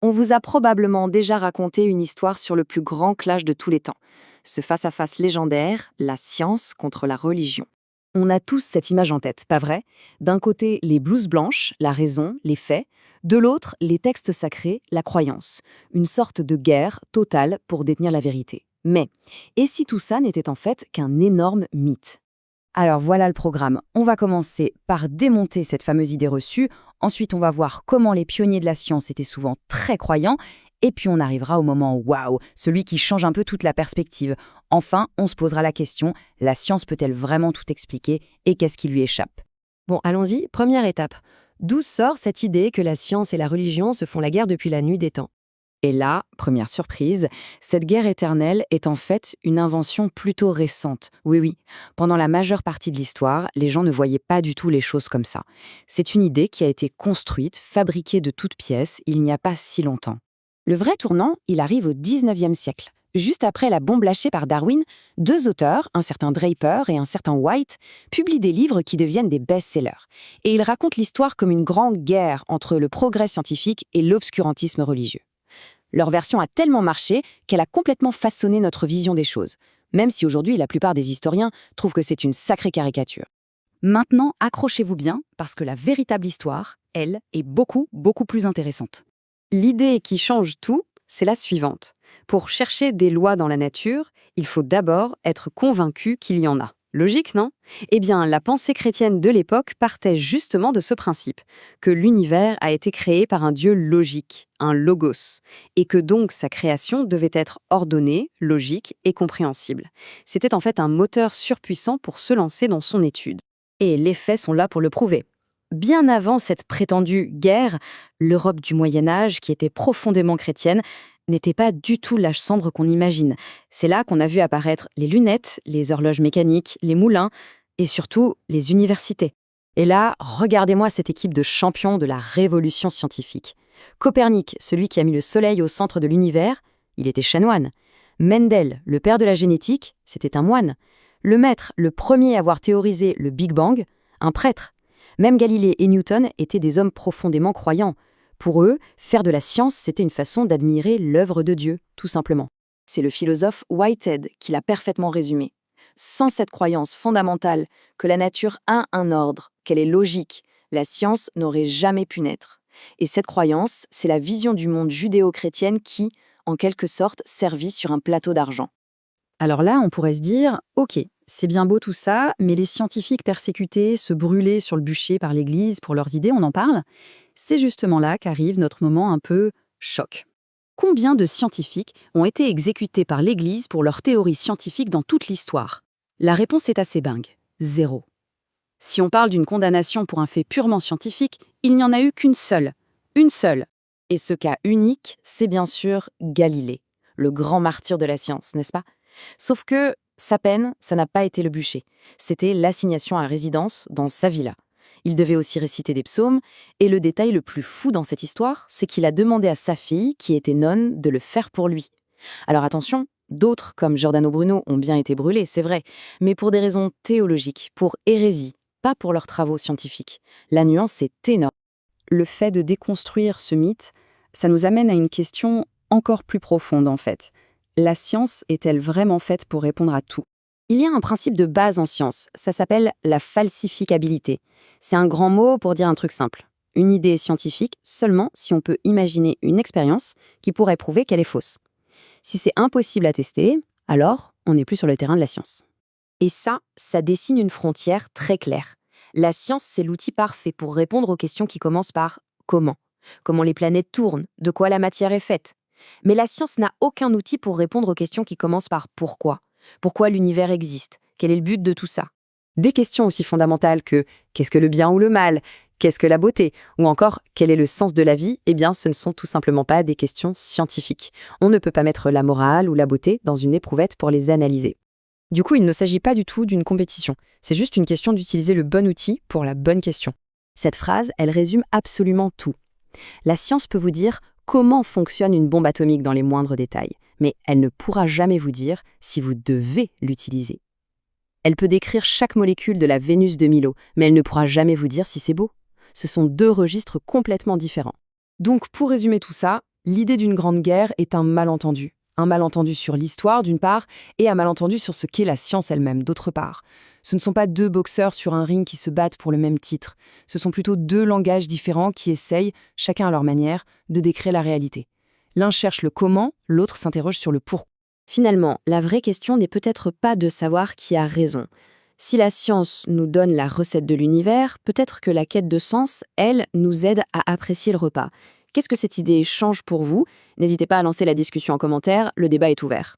On vous a probablement déjà raconté une histoire sur le plus grand clash de tous les temps. Ce face-à-face légendaire, la science contre la religion. On a tous cette image en tête, pas vrai? D'un côté, les blouses blanches, la raison, les faits. De l'autre, les textes sacrés, la croyance. Une sorte de guerre totale pour détenir la vérité. Mais, et si tout ça n'était en fait qu'un énorme mythe? Alors voilà le programme. On va commencer par démonter cette fameuse idée reçue. Ensuite, on va voir comment les pionniers de la science étaient souvent très croyants. Et puis on arrivera au moment waouh, celui qui change un peu toute la perspective. Enfin, on se posera la question, la science peut-elle vraiment tout expliquer et qu'est-ce qui lui échappe? Bon, allons-y, première étape. D'où sort cette idée que la science et la religion se font la guerre depuis la nuit des temps? Et là, première surprise, cette guerre éternelle est en fait une invention plutôt récente. Oui, oui, pendant la majeure partie de l'histoire, les gens ne voyaient pas du tout les choses comme ça. C'est une idée qui a été construite, fabriquée de toutes pièces, il n'y a pas si longtemps. Le vrai tournant, il arrive au 19e siècle. Juste après la bombe lâchée par Darwin, deux auteurs, un certain Draper et un certain White, publient des livres qui deviennent des best-sellers. Et ils racontent l'histoire comme une grande guerre entre le progrès scientifique et l'obscurantisme religieux. Leur version a tellement marché qu'elle a complètement façonné notre vision des choses, même si aujourd'hui la plupart des historiens trouvent que c'est une sacrée caricature. Maintenant, accrochez-vous bien, parce que la véritable histoire, elle, est beaucoup, beaucoup plus intéressante. L'idée qui change tout, c'est la suivante. Pour chercher des lois dans la nature, il faut d'abord être convaincu qu'il y en a. Logique, non? Eh bien, la pensée chrétienne de l'époque partait justement de ce principe, que l'univers a été créé par un Dieu logique, un logos, et que donc sa création devait être ordonnée, logique et compréhensible. C'était en fait un moteur surpuissant pour se lancer dans son étude. Et les faits sont là pour le prouver. Bien avant cette prétendue guerre, l'Europe du Moyen-Âge, qui était profondément chrétienne, n'était pas du tout l'âge sombre qu'on imagine. C'est là qu'on a vu apparaître les lunettes, les horloges mécaniques, les moulins et surtout les universités. Et là, regardez-moi cette équipe de champions de la révolution scientifique. Copernic, celui qui a mis le soleil au centre de l'univers, il était chanoine. Mendel, le père de la génétique, c'était un moine. Lemaître, le premier à avoir théorisé le Big Bang, un prêtre. Même Galilée et Newton étaient des hommes profondément croyants. Pour eux, faire de la science, c'était une façon d'admirer l'œuvre de Dieu, tout simplement. C'est le philosophe Whitehead qui l'a parfaitement résumé. Sans cette croyance fondamentale que la nature a un ordre, qu'elle est logique, la science n'aurait jamais pu naître. Et cette croyance, c'est la vision du monde judéo-chrétienne qui, en quelque sorte, servit sur un plateau d'argent. Alors là, on pourrait se dire, ok, c'est bien beau tout ça, mais les scientifiques persécutés, se brûler sur le bûcher par l'Église pour leurs idées, on en parle? C'est justement là qu'arrive notre moment un peu choc. Combien de scientifiques ont été exécutés par l'Église pour leurs théories scientifiques dans toute l'histoire? La réponse est assez dingue. 0. Si on parle d'une condamnation pour un fait purement scientifique, il n'y en a eu qu'une seule. Une seule. Et ce cas unique, c'est bien sûr Galilée, le grand martyr de la science, n'est-ce pas? Sauf que sa peine, ça n'a pas été le bûcher. C'était l'assignation à résidence dans sa villa. Il devait aussi réciter des psaumes, et le détail le plus fou dans cette histoire, c'est qu'il a demandé à sa fille, qui était nonne, de le faire pour lui. Alors attention, d'autres, comme Giordano Bruno, ont bien été brûlés, c'est vrai, mais pour des raisons théologiques, pour hérésie, pas pour leurs travaux scientifiques. La nuance est énorme. Le fait de déconstruire ce mythe, ça nous amène à une question encore plus profonde en fait. La science est-elle vraiment faite pour répondre à tout? Il y a un principe de base en science, ça s'appelle la falsificabilité. C'est un grand mot pour dire un truc simple. Une idée est scientifique seulement si on peut imaginer une expérience qui pourrait prouver qu'elle est fausse. Si c'est impossible à tester, alors on n'est plus sur le terrain de la science. Et ça dessine une frontière très claire. La science, c'est l'outil parfait pour répondre aux questions qui commencent par comment. Comment les planètes tournent, de quoi la matière est faite. Mais la science n'a aucun outil pour répondre aux questions qui commencent par pourquoi. Pourquoi l'univers existe? Quel est le but de tout ça? Des questions aussi fondamentales que qu'est-ce que le bien ou le mal? Qu'est-ce que la beauté? Ou encore, quel est le sens de la vie? Eh bien, ce ne sont tout simplement pas des questions scientifiques. On ne peut pas mettre la morale ou la beauté dans une éprouvette pour les analyser. Du coup, il ne s'agit pas du tout d'une compétition. C'est juste une question d'utiliser le bon outil pour la bonne question. Cette phrase, elle résume absolument tout. La science peut vous dire comment fonctionne une bombe atomique dans les moindres détails, mais elle ne pourra jamais vous dire si vous devez l'utiliser. Elle peut décrire chaque molécule de la Vénus de Milo, mais elle ne pourra jamais vous dire si c'est beau. Ce sont deux registres complètement différents. Donc, pour résumer tout ça, L'idée d'une grande guerre est un malentendu. Un malentendu sur l'histoire, d'une part, et un malentendu sur ce qu'est la science elle-même, d'autre part. Ce ne sont pas deux boxeurs sur un ring qui se battent pour le même titre. Ce sont plutôt deux langages différents qui essayent, chacun à leur manière, de décrire la réalité. L'un cherche le comment, l'autre s'interroge sur le pourquoi. Finalement, la vraie question n'est peut-être pas de savoir qui a raison. Si la science nous donne la recette de l'univers, peut-être que la quête de sens, elle, nous aide à apprécier le repas. Qu'est-ce que cette idée change pour vous? N'hésitez pas à lancer la discussion en commentaire, le débat est ouvert.